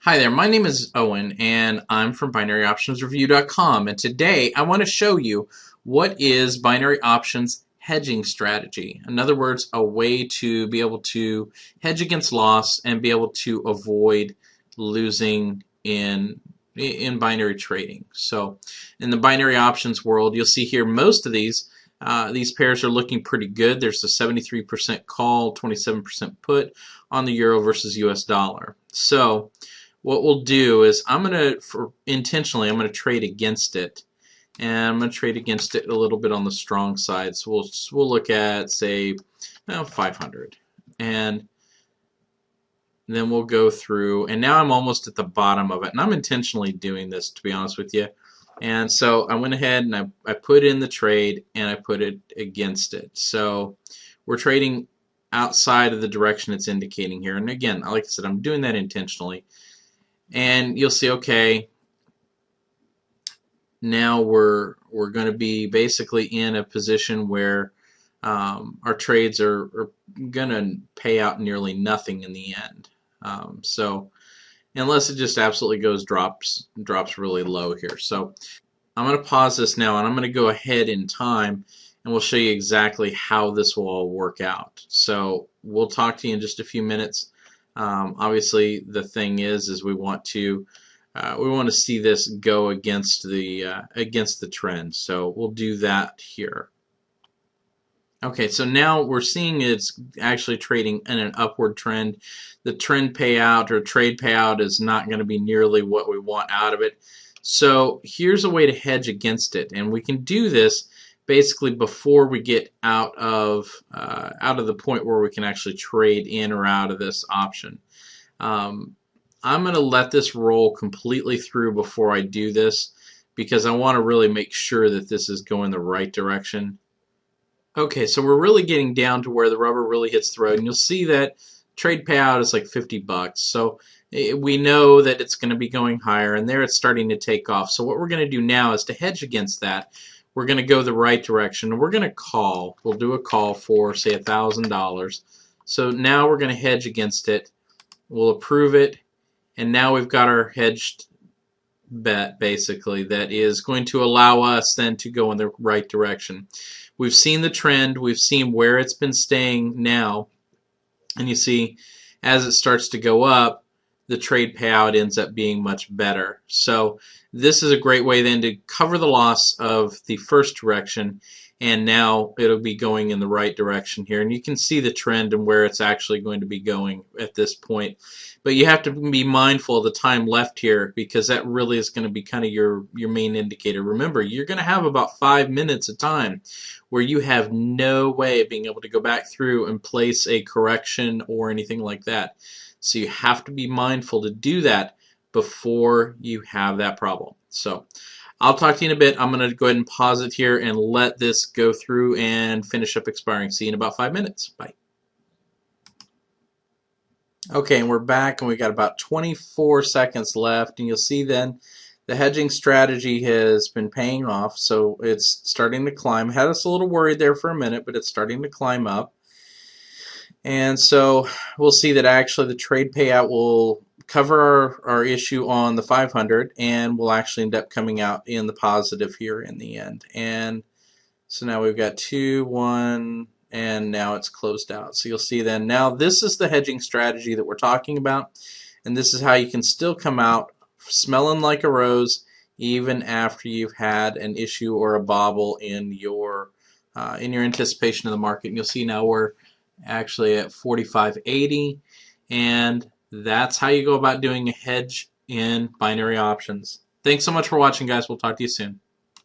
Hi there, my name is Owen and I'm from binaryoptionsreview.com, and today I want to show you what is binary options hedging strategy. In other words, a way to be able to hedge against loss and be able to avoid losing in binary trading. So in the binary options world, you'll see here most of these pairs are looking pretty good. There's a 73% call, 27% put on the euro versus US dollar. So what we'll do is I'm going to trade against it, and I'm going to trade against it a little bit on the strong side. So we'll look at, say, 500, and then we'll go through, and now I'm almost at the bottom of it, and I'm intentionally doing this, to be honest with you. And so I went ahead and I put in the trade and I put it against it. So we're trading outside of the direction it's indicating here, and again, like I said, I'm doing that intentionally. And you'll see, okay, now we're going to be basically in a position where our trades are going to pay out nearly nothing in the end. So unless it just absolutely drops really low here. So I'm going to pause this now, and I'm going to go ahead in time, and we'll show you exactly how this will all work out. So we'll talk to you in just a few minutes. Obviously, the thing is we want to see this go against the trend. So we'll do that here. Okay, so now we're seeing it's actually trading in an upward trend. The trend payout or trade payout is not going to be nearly what we want out of it. So here's a way to hedge against it, and we can do this basically before we get out of the point where we can actually trade in or out of this option. I'm going to let this roll completely through before I do this, because I want to really make sure that this is going the right direction. Okay, so we're really getting down to where the rubber really hits the road, and you'll see that trade payout is like 50 bucks. So we know that it's going to be going higher, and there it's starting to take off. So what we're going to do now is to hedge against that. We're going to go the right direction, and we're going to call. We'll do a call for, say, $1,000. So now we're going to hedge against it. We'll approve it, and now we've got our hedged bet, basically, that is going to allow us then to go in the right direction. We've seen the trend. We've seen where it's been staying now, and you see as it starts to go up, the trade payout ends up being much better. So this is a great way then to cover the loss of the first direction, and now it'll be going in the right direction here, and you can see the trend and where it's actually going to be going at this point. But you have to be mindful of the time left here, because that really is going to be kind of your main indicator. Remember, you're going to have about 5 minutes of time where you have no way of being able to go back through and place a correction or anything like that. So you have to be mindful to do that before you have that problem. So I'll talk to you in a bit. I'm going to go ahead and pause it here and let this go through and finish up expiring. See you in about 5 minutes. Bye. Okay, and we're back, and we got about 24 seconds left, and you'll see then the hedging strategy has been paying off. So it's starting to climb. Had us a little worried there for a minute, but it's starting to climb up. And so we'll see that actually the trade payout will cover our issue on the 500, and we'll actually end up coming out in the positive here in the end. And so now we've got 2, 1, and now it's closed out. So you'll see then now this is the hedging strategy that we're talking about, and this is how you can still come out smelling like a rose even after you've had an issue or a bobble in your anticipation of the market. And you'll see now we're actually at 45.80, and that's how you go about doing a hedge in binary options. Thanks so much for watching, guys. We'll talk to you soon.